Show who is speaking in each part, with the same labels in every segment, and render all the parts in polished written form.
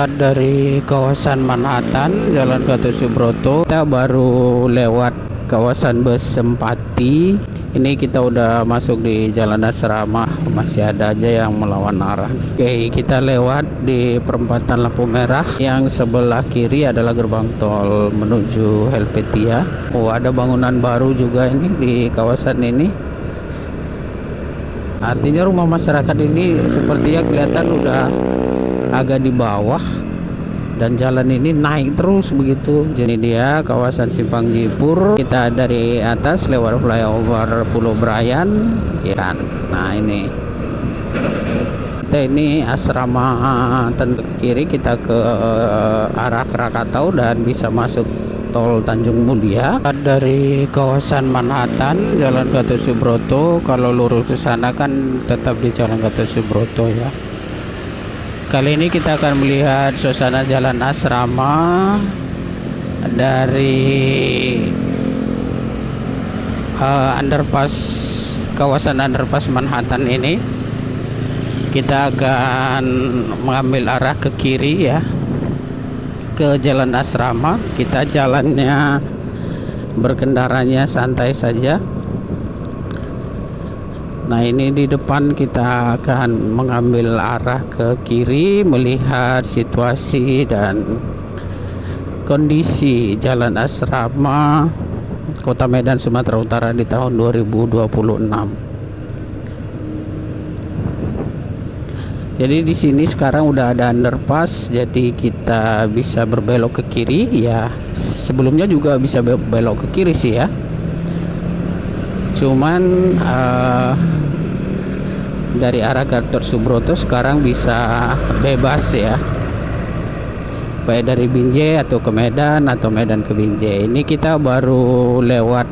Speaker 1: Dari kawasan Manhattan, Jalan Gatot Subroto, kita baru lewat kawasan Bus Sempati. Ini kita udah masuk di Jalan Asrama, masih ada aja yang melawan arah. Oke, kita lewat di perempatan lampu merah. Yang sebelah kiri adalah gerbang tol menuju Helvetia. Oh, ada bangunan baru juga ini di kawasan ini. Artinya rumah masyarakat ini sepertinya kelihatan udah agak di bawah dan jalan ini naik terus begitu. Jadi dia kawasan Simpang Jipur. Kita dari atas lewat flyover Pulau Brayan ya kan. Nah ini kita ini asrama tentu kiri, kita ke arah Krakatau dan bisa masuk tol Tanjung Mulia. Dari kawasan Manhattan, Jalan Gatot Subroto, kalau lurus ke sana kan tetap di Jalan Gatot Subroto ya. Kali ini kita akan melihat suasana jalan asrama dari kawasan underpass Manhattan ini. Kita akan mengambil arah ke kiri ya, ke jalan asrama. Kita jalannya berkendaranya santai saja. Nah ini di depan kita akan mengambil arah ke kiri, melihat situasi dan kondisi jalan asrama Kota Medan, Sumatera Utara di tahun 2026. Jadi di sini sekarang udah ada underpass, jadi kita bisa berbelok ke kiri ya. Sebelumnya juga bisa belok ke kiri sih ya. Cuman dari arah Gatot Subroto sekarang bisa bebas ya, baik dari Binjai atau ke Medan atau Medan ke Binjai. Ini kita baru lewat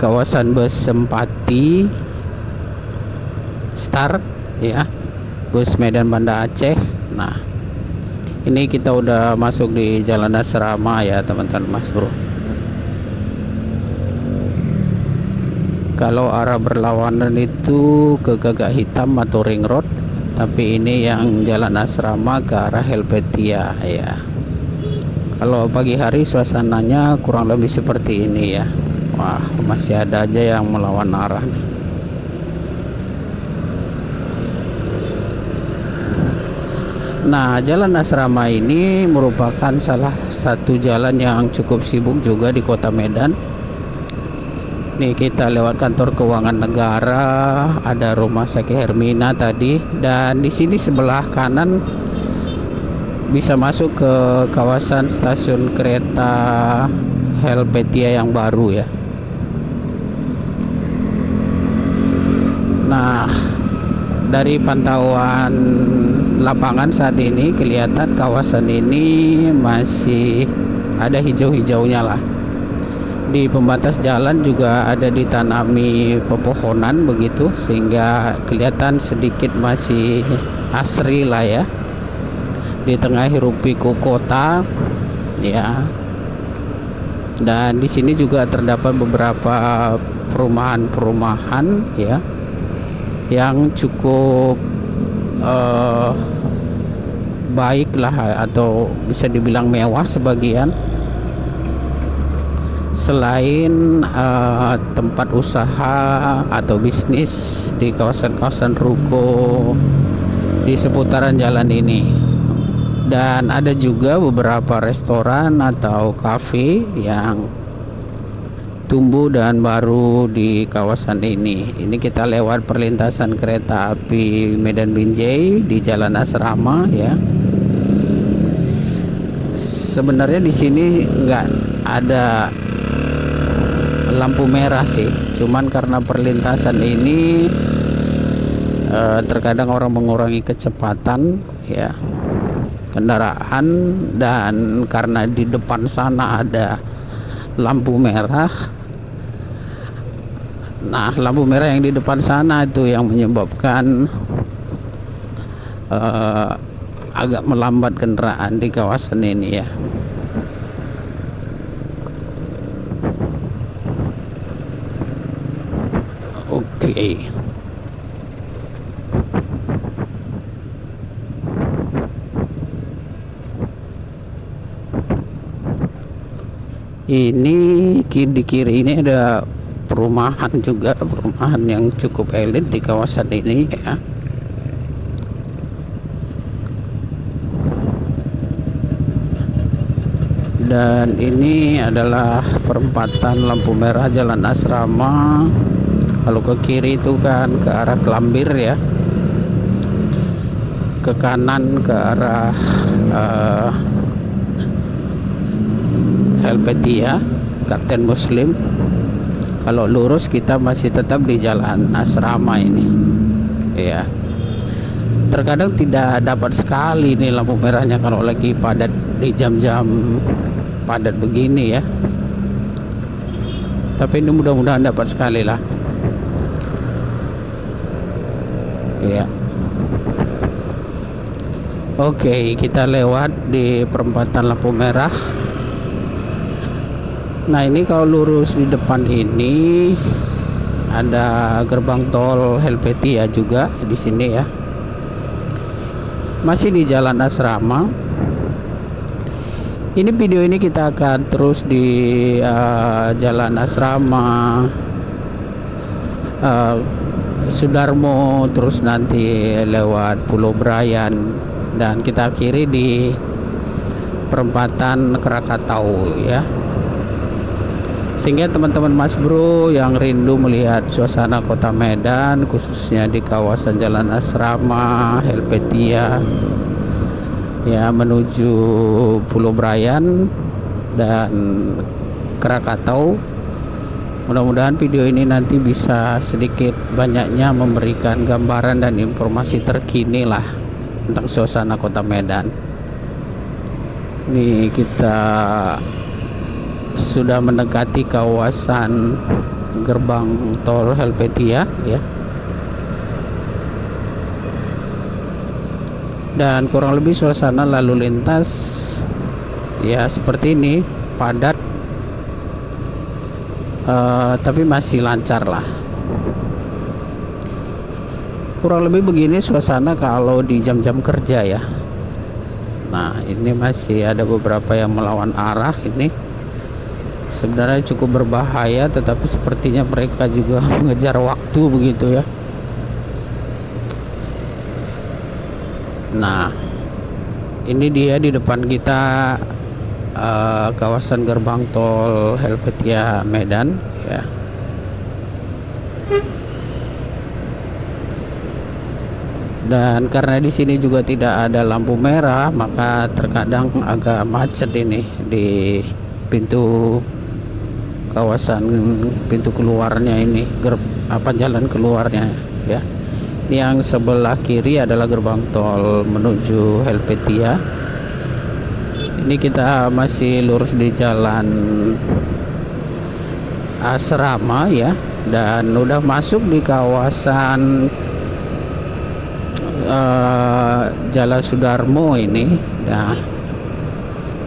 Speaker 1: kawasan Bus Sempati start ya, bus Medan Banda Aceh. Nah ini kita udah masuk di jalan asrama ya teman-teman mas bro. Kalau arah berlawanan itu ke Gagak Hitam atau Ring Road, tapi ini yang jalan asrama ke arah Helvetia ya. Kalau pagi hari suasananya kurang lebih seperti ini ya. Wah, masih ada aja yang melawan arah. Nah, jalan asrama ini merupakan salah satu jalan yang cukup sibuk juga di Kota Medan. Nih kita lewat kantor keuangan negara, ada rumah sakit Hermina tadi, dan di sini sebelah kanan bisa masuk ke kawasan stasiun kereta Helvetia yang baru ya. Nah, dari pantauan lapangan saat ini kelihatan kawasan ini masih ada hijau-hijaunya lah. Di pembatas jalan juga ada ditanami pepohonan begitu, sehingga kelihatan sedikit masih asri lah ya, di tengah hiruk pikuk kota ya. Dan di sini juga terdapat beberapa perumahan-perumahan ya yang cukup baik lah, atau bisa dibilang mewah sebagian. Selain tempat usaha atau bisnis di kawasan-kawasan ruko di seputaran jalan ini, dan ada juga beberapa restoran atau kafe yang tumbuh dan baru di kawasan ini. Ini kita lewat perlintasan kereta api Medan Binjai di jalan asrama ya. Sebenarnya di sini nggak ada lampu merah sih, cuman karena perlintasan ini terkadang orang mengurangi kecepatan ya kendaraan, dan karena di depan sana ada lampu merah. Nah lampu merah yang di depan sana itu yang menyebabkan agak melambat kendaraan di kawasan ini ya. Oke. Ini di kiri ini ada perumahan juga, perumahan yang cukup elit di kawasan ini ya. Dan ini adalah perempatan lampu merah Jalan Asrama. Kalau ke kiri itu kan ke arah Kelambir ya, ke kanan ke arah Helvetia, Kapten Muslim. Kalau lurus kita masih tetap di Jalan Asrama ini ya. Terkadang tidak dapat sekali nih lampu merahnya kalau lagi padat di jam-jam padat begini ya, tapi ini mudah-mudahan dapat sekali lah ya. Oke, kita lewat di perempatan lampu merah. Nah, ini kalau lurus di depan ini ada gerbang tol Helvetia juga di sini ya. Masih di Jalan Asrama. Ini video ini kita akan terus di Jalan Asrama, Sudarmo, terus nanti lewat Pulau Brayan, dan kita akhiri di perempatan Krakatau ya. Sehingga teman-teman Mas Bro yang rindu melihat suasana kota Medan, khususnya di kawasan Jalan Asrama, Helvetia ya, menuju Pulau Brayan dan Krakatau, mudah-mudahan video ini nanti bisa sedikit banyaknya memberikan gambaran dan informasi terkini lah tentang suasana kota Medan. Ini kita sudah mendekati kawasan gerbang tol Helvetia ya. Dan kurang lebih suasana lalu lintas ya seperti ini, padat tapi masih lancar lah. Kurang lebih begini suasana kalau di jam-jam kerja ya. Nah, ini masih ada beberapa yang melawan arah. Ini sebenarnya cukup berbahaya, tetapi sepertinya mereka juga mengejar waktu begitu ya. Nah, ini dia di depan kita kawasan gerbang tol Helvetia Medan ya. Dan karena di sini juga tidak ada lampu merah, maka terkadang agak macet ini di pintu kawasan, pintu keluarnya ini, jalan keluarnya ya. Yang sebelah kiri adalah gerbang tol menuju Helvetia. Ini kita masih lurus di Jalan Asrama ya, dan udah masuk di kawasan Jalan Sudarmo ini. Nah,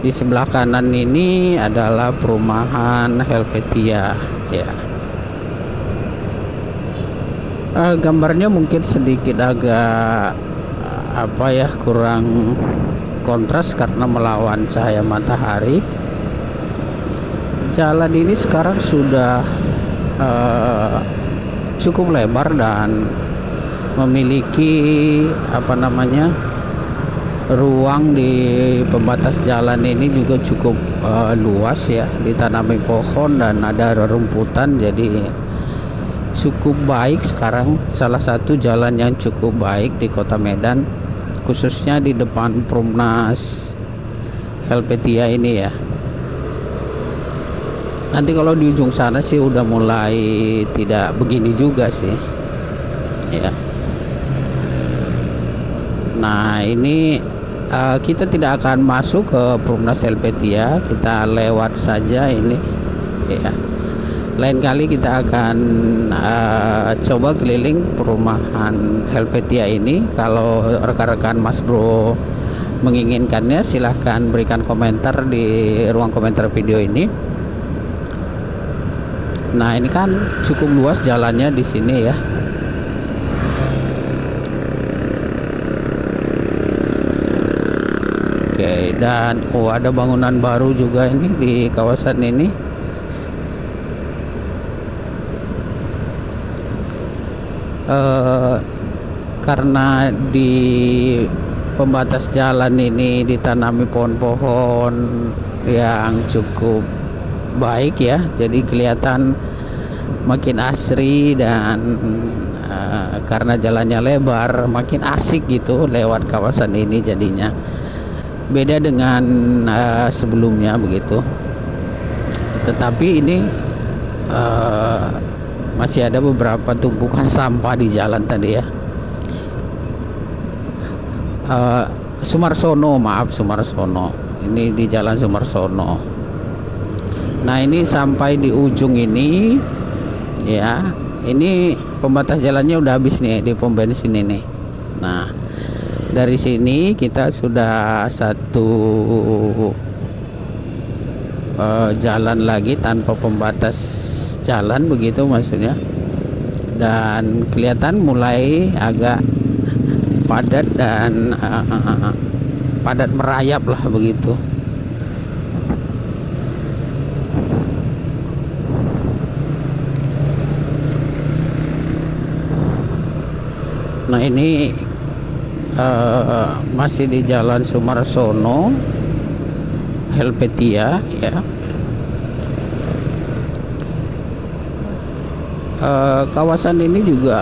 Speaker 1: di sebelah kanan ini adalah perumahan Helvetia ya. Gambarnya mungkin sedikit agak kurang kontras karena melawan cahaya matahari. Jalan ini sekarang sudah cukup lebar dan memiliki ruang di pembatas jalan ini juga cukup luas ya, ditanami pohon dan ada rerumputan, jadi cukup baik sekarang. Salah satu jalan yang cukup baik di kota Medan, khususnya di depan Perumnas Helvetia ini ya. Nanti kalau di ujung sana sih udah mulai tidak begini juga sih ya. Nah, ini kita tidak akan masuk ke Perumnas Helvetia, kita lewat saja ini ya. Lain kali kita akan coba keliling perumahan Helvetia ini. Kalau rekan-rekan Mas Bro menginginkannya, silahkan berikan komentar di ruang komentar video ini. Nah, ini kan cukup luas jalannya di sini ya. Oke, dan ada bangunan baru juga ini di kawasan ini. Eh, karena di pembatas jalan ini ditanami pohon-pohon yang cukup baik ya, jadi kelihatan makin asri dan karena jalannya lebar makin asik gitu lewat kawasan ini, jadinya beda dengan sebelumnya begitu. Tetapi ini masih ada beberapa tumpukan sampah di jalan tadi ya. Sumarsono, ini di jalan Sumarsono. Nah, ini sampai di ujung ini ya, ini pembatas jalannya udah habis nih di pom bensin ini. Nah, dari sini kita sudah satu jalan lagi tanpa pembatas jalan begitu maksudnya, dan kelihatan mulai agak padat dan padat merayap lah begitu. Nah, ini masih di Jalan Sumarsono, Helvetia ya. Kawasan ini juga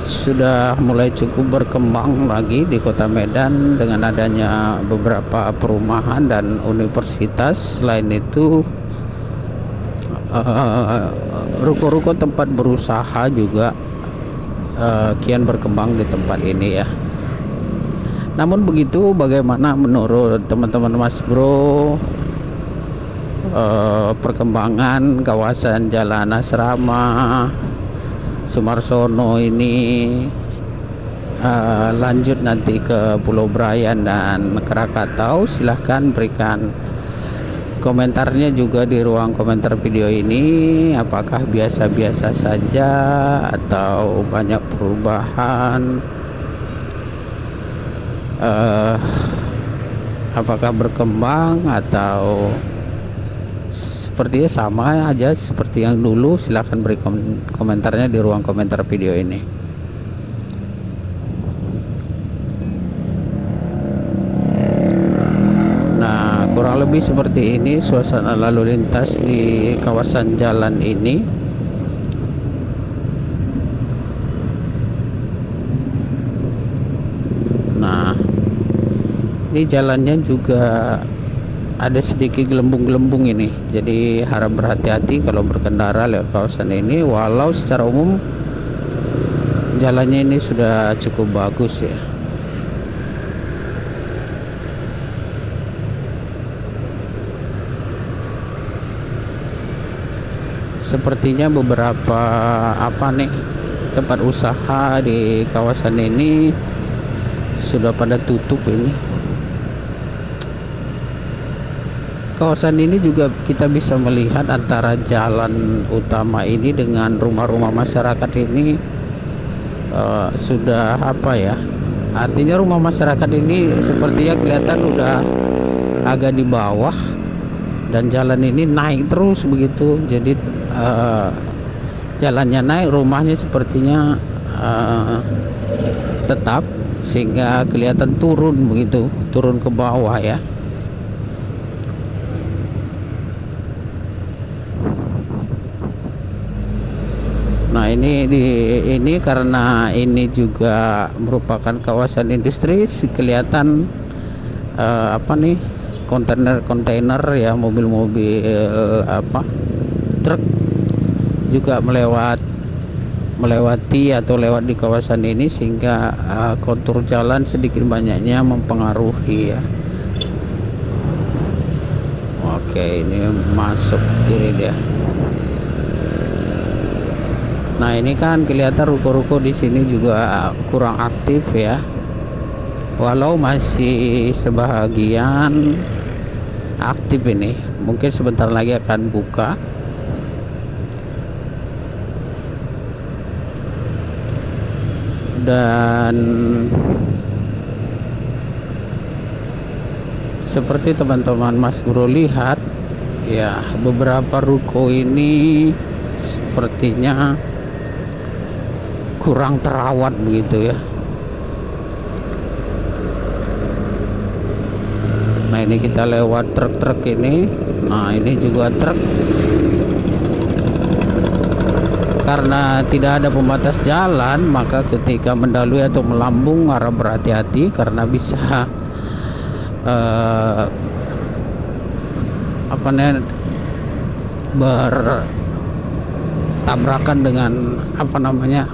Speaker 1: sudah mulai cukup berkembang lagi di Kota Medan dengan adanya beberapa perumahan dan universitas. Selain itu ruko-ruko tempat berusaha juga kian berkembang di tempat ini ya. Namun begitu, bagaimana menurut teman-teman Mas Bro perkembangan kawasan Jalan Asrama Sumarsono ini lanjut nanti ke Pulau Brayan dan Krakatau? Silahkan berikan komentarnya juga di ruang komentar video ini. Apakah biasa-biasa saja atau banyak perubahan? Apakah berkembang atau sepertinya sama aja seperti yang dulu? Silahkan beri komentarnya di ruang komentar video ini. Nah, kurang lebih seperti ini suasana lalu lintas di kawasan jalan ini. Nah, ini jalannya juga ada sedikit gelembung-gelembung ini, jadi harap berhati-hati kalau berkendara lewat kawasan ini. Walau secara umum jalannya ini sudah cukup bagus ya. Sepertinya beberapa tempat usaha di kawasan ini sudah pada tutup ini. Kawasan ini juga kita bisa melihat antara jalan utama ini dengan rumah-rumah masyarakat ini sudah artinya rumah masyarakat ini sepertinya kelihatan udah agak di bawah dan jalan ini naik terus begitu. Jadi jalannya naik, rumahnya sepertinya tetap, sehingga kelihatan turun begitu, turun ke bawah ya. Nah, ini karena ini juga merupakan kawasan industri, kelihatan kontainer ya, mobil-mobil truk juga melewati atau lewat di kawasan ini, sehingga kontur jalan sedikit banyaknya mempengaruhi ya. Oke, ini masuk kiri dia. Nah, ini kan kelihatan ruko-ruko di sini juga kurang aktif ya. Walau masih sebahagian aktif ini. Mungkin sebentar lagi akan buka. Dan seperti teman-teman Mas Bro lihat ya, beberapa ruko ini sepertinya kurang terawat begitu ya. Nah ini kita lewat truk-truk ini. Nah ini juga truk. Karena tidak ada pembatas jalan, maka ketika mendalui atau melambung harap berhati-hati karena bisa bertabrakan dengan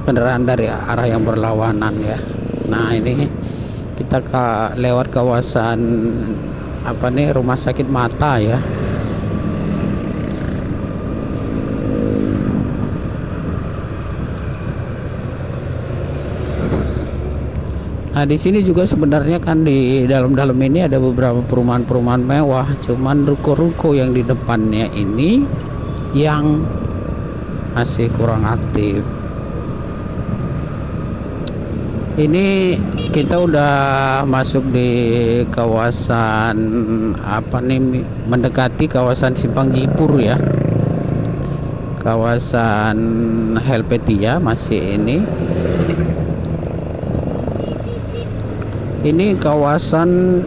Speaker 1: kendaraan dari arah yang berlawanan ya. Nah ini kita lewat kawasan rumah sakit mata ya. Nah di sini juga sebenarnya kan di dalam-dalam ini ada beberapa perumahan-perumahan mewah, cuman ruko-ruko yang di depannya ini yang masih kurang aktif. Ini kita udah masuk di kawasan mendekati kawasan Simpang Jipur ya, kawasan Helvetia masih ini. Ini kawasan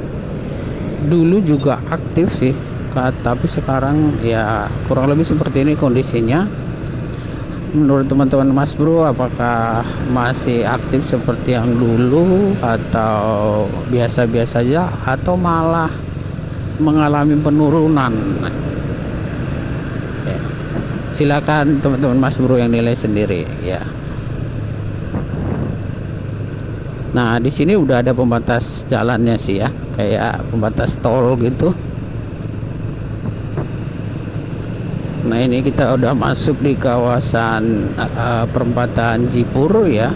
Speaker 1: dulu juga aktif sih, tapi sekarang ya kurang lebih seperti ini kondisinya. Menurut teman-teman Mas Bro, apakah masih aktif seperti yang dulu atau biasa-biasa saja atau malah mengalami penurunan? Ya. Silakan teman-teman Mas Bro yang nilai sendiri ya. Nah di sini udah ada pembatas jalannya sih ya, kayak pembatas tol gitu. Nah ini kita udah masuk di kawasan perempatan Jipur ya.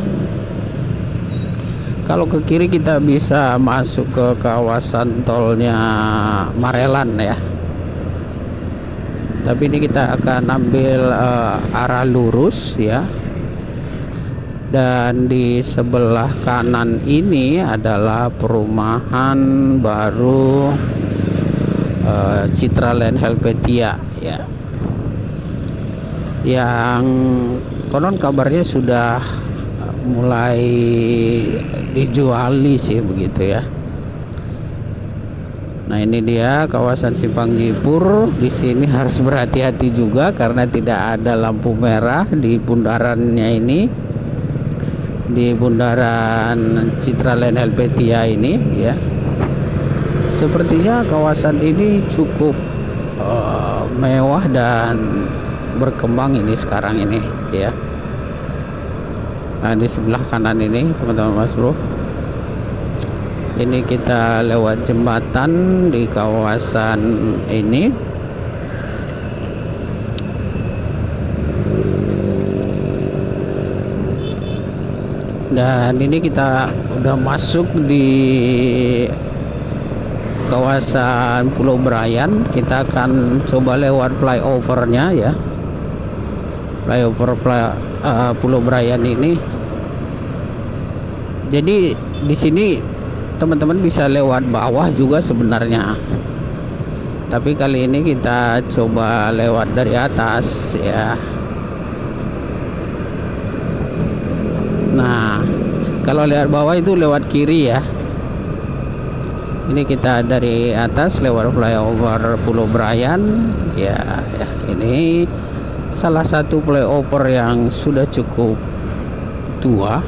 Speaker 1: Kalau ke kiri kita bisa masuk ke kawasan tolnya Marelan ya. Tapi ini kita akan ambil arah lurus ya. Dan di sebelah kanan ini adalah perumahan baru Citraland Helvetia ya, yang konon kabarnya sudah mulai dijuali sih begitu ya. Nah ini dia kawasan Simpang Jipur. Di sini harus berhati-hati juga karena tidak ada lampu merah di bundarannya ini, di bundaran Citraland Helvetia ini ya. Sepertinya kawasan ini cukup mewah dan berkembang ini sekarang ini ya. Nah di sebelah kanan ini teman-teman Mas Bro, ini kita lewat jembatan di kawasan ini. Dan ini kita udah masuk di kawasan Pulau Brayan. Kita akan coba lewat flyovernya ya, flyover Pulau Brayan ini. Jadi di sini teman-teman bisa lewat bawah juga sebenarnya, tapi kali ini kita coba lewat dari atas ya. Nah kalau lewat bawah itu lewat kiri ya. Ini kita dari atas lewat flyover Pulau Brayan ya, ya. Ini salah satu flyover yang sudah cukup tua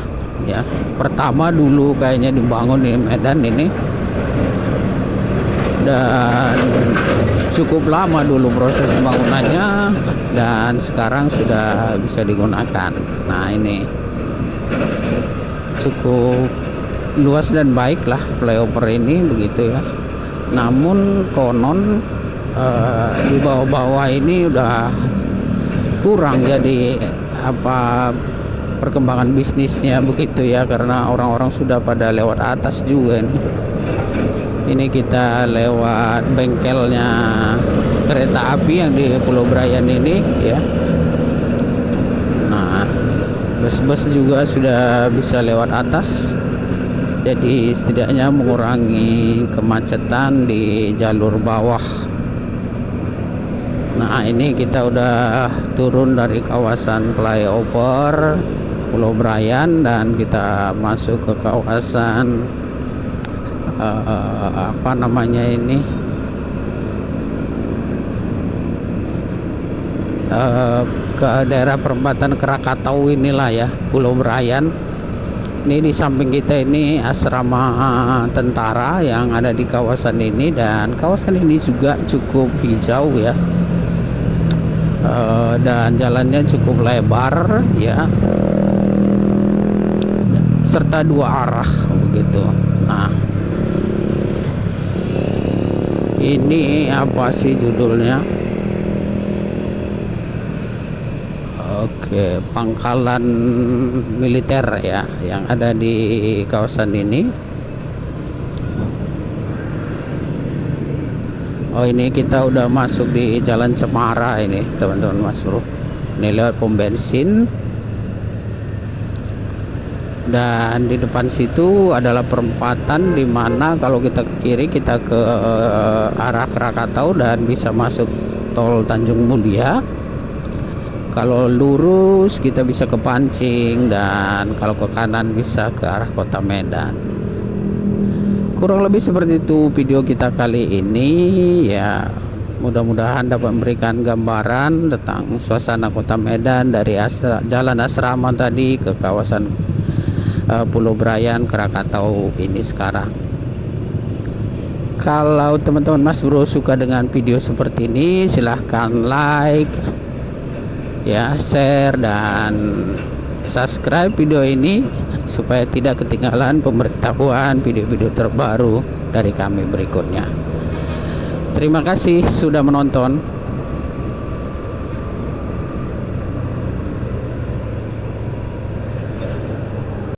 Speaker 1: ya. Pertama dulu kayaknya dibangun di Medan ini, dan cukup lama dulu proses pembangunannya, dan sekarang sudah bisa digunakan. Nah ini cukup luas dan baik lah flyover ini begitu ya. Namun konon di bawah-bawah ini udah kurang jadi perkembangan bisnisnya begitu ya, karena orang-orang sudah pada lewat atas juga ini. Ini kita lewat bengkelnya kereta api yang di Pulau Brayan ini ya. Nah bus-bus juga sudah bisa lewat atas. jadi setidaknya mengurangi kemacetan di jalur bawah. Nah, ini kita udah turun dari kawasan flyover Pulau Brayan dan kita masuk ke kawasan apa namanya ini, ke daerah perempatan Krakatau inilah ya, Pulau Brayan. Ini di samping kita ini asrama tentara yang ada di kawasan ini, dan kawasan ini juga cukup hijau ya, dan jalannya cukup lebar ya, serta dua arah begitu. Nah, ini apa sih judulnya? Oke, pangkalan militer ya yang ada di kawasan ini. Oh, ini kita udah masuk di Jalan Cemara ini, teman-teman Mas Bro. Ini lewat pom bensin. Dan di depan situ adalah perempatan di mana kalau kita ke kiri kita ke arah Krakatau dan bisa masuk tol Tanjung Mulia. Kalau lurus kita bisa ke Pancing, dan kalau ke kanan bisa ke arah Kota Medan. Kurang lebih seperti itu video kita kali ini ya. Mudah-mudahan dapat memberikan gambaran tentang suasana Kota Medan dari jalan asrama tadi ke kawasan Pulau Brayan Krakatau ini sekarang. Kalau teman-teman Mas Bro suka dengan video seperti ini, silahkan like ya, share dan subscribe video ini supaya tidak ketinggalan pemberitahuan video-video terbaru dari kami berikutnya. Terima kasih sudah menonton.